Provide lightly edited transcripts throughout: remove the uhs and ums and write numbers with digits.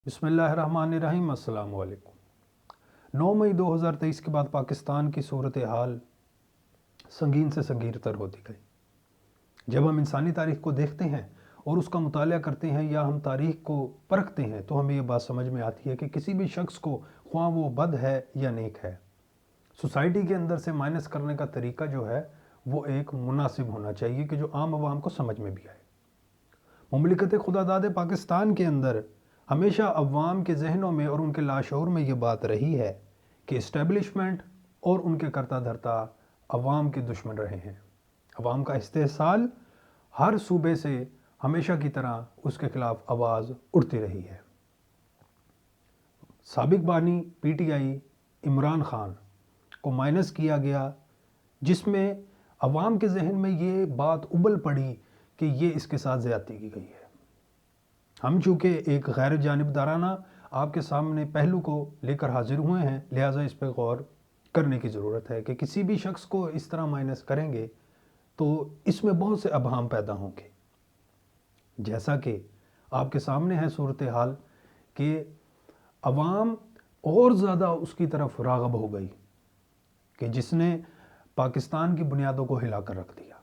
بسم اللہ الرحمن الرحیم۔ السلام علیکم۔ 9 مئی 2023 کے بعد پاکستان کی صورتحال سنگین سے سنگین تر ہوتی گئی۔ جب ہم انسانی تاریخ کو دیکھتے ہیں اور اس کا مطالعہ کرتے ہیں یا ہم تاریخ کو پرکھتے ہیں تو ہمیں یہ بات سمجھ میں آتی ہے کہ کسی بھی شخص کو خواہ وہ بد ہے یا نیک ہے، سوسائٹی کے اندر سے مائنس کرنے کا طریقہ جو ہے وہ ایک مناسب ہونا چاہیے کہ جو عام عوام کو سمجھ میں بھی آئے۔ مملکت خدا داد پاکستان کے اندر ہمیشہ عوام کے ذہنوں میں اور ان کے لاشعور میں یہ بات رہی ہے کہ اسٹیبلشمنٹ اور ان کے کرتا دھرتا عوام کے دشمن رہے ہیں۔ عوام کا استحصال ہر صوبے سے ہمیشہ کی طرح اس کے خلاف آواز اٹھتی رہی ہے۔ سابق بانی P T I Imran Khan کو مائنس کیا گیا، جس میں عوام کے ذہن میں یہ بات ابل پڑی کہ یہ اس کے ساتھ زیادتی کی گئی ہے۔ ہم چونکہ ایک غیر جانبدارانہ آپ کے سامنے پہلو کو لے کر حاضر ہوئے ہیں، لہٰذا اس پہ غور کرنے کی ضرورت ہے کہ کسی بھی شخص کو اس طرح مائنس کریں گے تو اس میں بہت سے ابہام پیدا ہوں گے۔ جیسا کہ آپ کے سامنے ہے صورتحال کہ عوام اور زیادہ اس کی طرف راغب ہو گئی کہ جس نے پاکستان کی بنیادوں کو ہلا کر رکھ دیا۔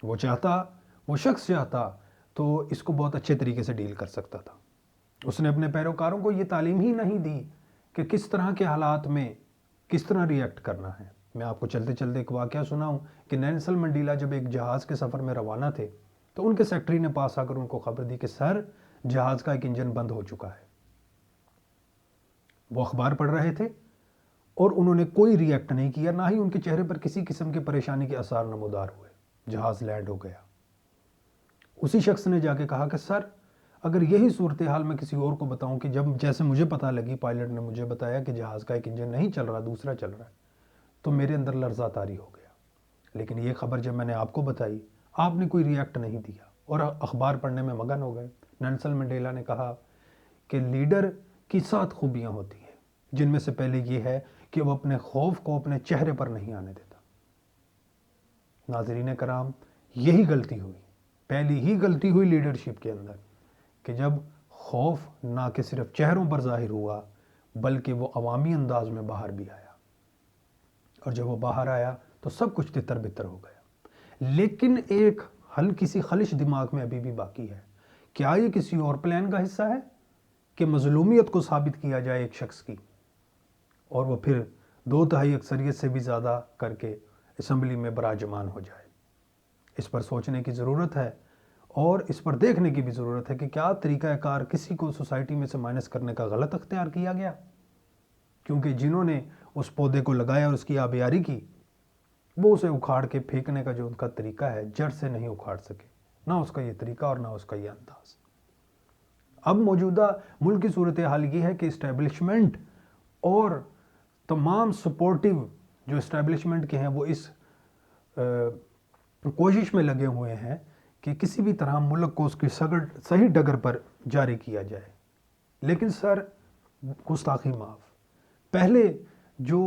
وہ شخص چاہتا تو اس کو بہت اچھے طریقے سے ڈیل کر سکتا تھا۔ اس نے اپنے پیروکاروں کو یہ تعلیم ہی نہیں دی کہ کس طرح کے حالات میں کس طرح ریئیکٹ کرنا ہے۔ میں آپ کو چلتے چلتے ایک واقعہ سناؤں کہ نیلسن منڈیلا جب ایک جہاز کے سفر میں روانہ تھے تو ان کے سیکٹری نے پاس آ کر ان کو خبر دی کہ سر، جہاز کا ایک انجن بند ہو چکا ہے۔ وہ اخبار پڑھ رہے تھے اور انہوں نے کوئی ریئیکٹ نہیں کیا، نہ ہی ان کے چہرے پر کسی قسم کے پریشانی کے آثار نمودار ہوئے۔ جہاز لینڈ ہو گیا۔ اسی شخص نے جا کے کہا کہ سر، اگر یہی صورتحال میں کسی اور کو بتاؤں کہ جب جیسے مجھے پتہ لگی، پائلٹ نے مجھے بتایا کہ جہاز کا ایک انجن نہیں چل رہا، دوسرا چل رہا ہے، تو میرے اندر لرزہ طاری ہو گیا۔ لیکن یہ خبر جب میں نے آپ کو بتائی، آپ نے کوئی ریئیکٹ نہیں دیا اور اخبار پڑھنے میں مگن ہو گئے۔ نیلسن منڈیلا نے کہا کہ لیڈر کی 7 خوبیاں ہوتی ہیں، جن میں سے پہلے یہ ہے کہ وہ اپنے خوف کو اپنے چہرے پر نہیں آنے دیتا۔ ناظرین کرام، یہی غلطی ہوئی، پہلی ہی غلطی ہوئی لیڈرشپ کے اندر کہ جب خوف نہ کہ صرف چہروں پر ظاہر ہوا بلکہ وہ عوامی انداز میں باہر بھی آیا، اور جب وہ باہر آیا تو سب کچھ تتر بتر ہو گیا۔ لیکن ایک ہلکی سی خلش دماغ میں ابھی بھی باقی ہے۔ کیا یہ کسی اور پلان کا حصہ ہے کہ مظلومیت کو ثابت کیا جائے ایک شخص کی اور وہ پھر 2/3 اکثریت سے بھی زیادہ کر کے اسمبلی میں براجمان ہو جائے؟ اس پر سوچنے کی ضرورت ہے اور اس پر دیکھنے کی بھی ضرورت ہے کہ کیا طریقہ کار کسی کو سوسائٹی میں سے مائنس کرنے کا غلط اختیار کیا گیا، کیونکہ جنہوں نے اس پودے کو لگایا اور اس کی آبیاری کی، وہ اسے اکھاڑ کے پھینکنے کا جو ان کا طریقہ ہے جڑ سے نہیں اکھاڑ سکے، نہ اس کا یہ طریقہ اور نہ اس کا یہ انداز۔ اب موجودہ ملک کی صورتحال یہ ہے کہ اسٹیبلشمنٹ اور تمام سپورٹیو جو اسٹیبلشمنٹ کے ہیں وہ اس کوشش میں لگے ہوئے ہیں کہ کسی بھی طرح ملک کو اس کی صحیح ڈگر پر جاری کیا جائے۔ لیکن سر، گستاخی معاف، پہلے جو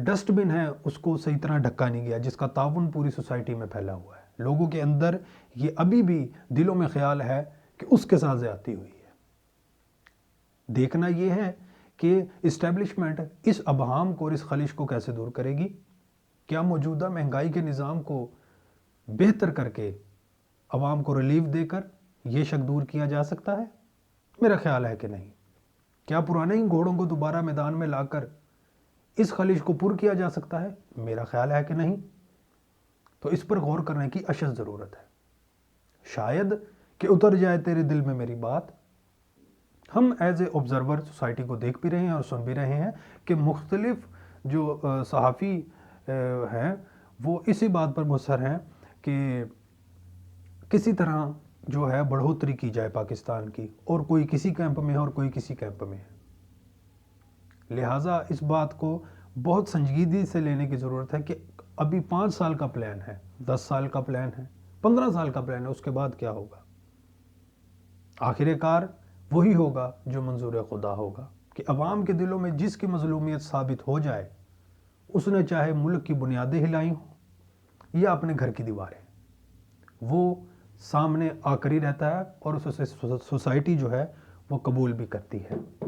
ڈسٹ بن ہے اس کو صحیح طرح ڈھکا نہیں گیا، جس کا تعاون پوری سوسائٹی میں پھیلا ہوا ہے۔ لوگوں کے اندر یہ ابھی بھی دلوں میں خیال ہے کہ اس کے ساتھ زیادتی ہوئی ہے۔ دیکھنا یہ ہے کہ اسٹیبلشمنٹ اس ابہام کو اور اس خلش کو کیسے دور کرے گی۔ کیا موجودہ مہنگائی کے نظام کو بہتر کر کے عوام کو ریلیف دے کر یہ شک دور کیا جا سکتا ہے؟ میرا خیال ہے کہ نہیں۔ کیا پرانے ہی گھوڑوں کو دوبارہ میدان میں لا کر اس خلش کو پر کیا جا سکتا ہے؟ میرا خیال ہے کہ نہیں۔ تو اس پر غور کرنے کی اشد ضرورت ہے۔ شاید کہ اتر جائے تیرے دل میں میری بات۔ ہم ایز اے آبزرور سوسائٹی کو دیکھ بھی رہے ہیں اور سن بھی رہے ہیں کہ مختلف جو صحافی ہیں وہ اسی بات پر مصر ہیں کہ کسی طرح جو ہے بڑھوتری کی جائے پاکستان کی، اور کوئی کسی کیمپ میں ہے اور کوئی کسی کیمپ میں ہے۔ لہٰذا اس بات کو بہت سنجیدگی سے لینے کی ضرورت ہے کہ ابھی 5 سال کا پلان ہے، 10 سال کا پلان ہے، 15 سال کا پلان ہے، اس کے بعد کیا ہوگا؟ آخر کار وہی ہوگا جو منظور خدا ہوگا کہ عوام کے دلوں میں جس کی مظلومیت ثابت ہو جائے، اس نے چاہے ملک کی بنیادیں ہلائی ہوں یا اپنے گھر کی دیواریں، وہ سامنے آ کر ہی رہتا ہے اور اس سے سوسائٹی جو ہے وہ قبول بھی کرتی ہے۔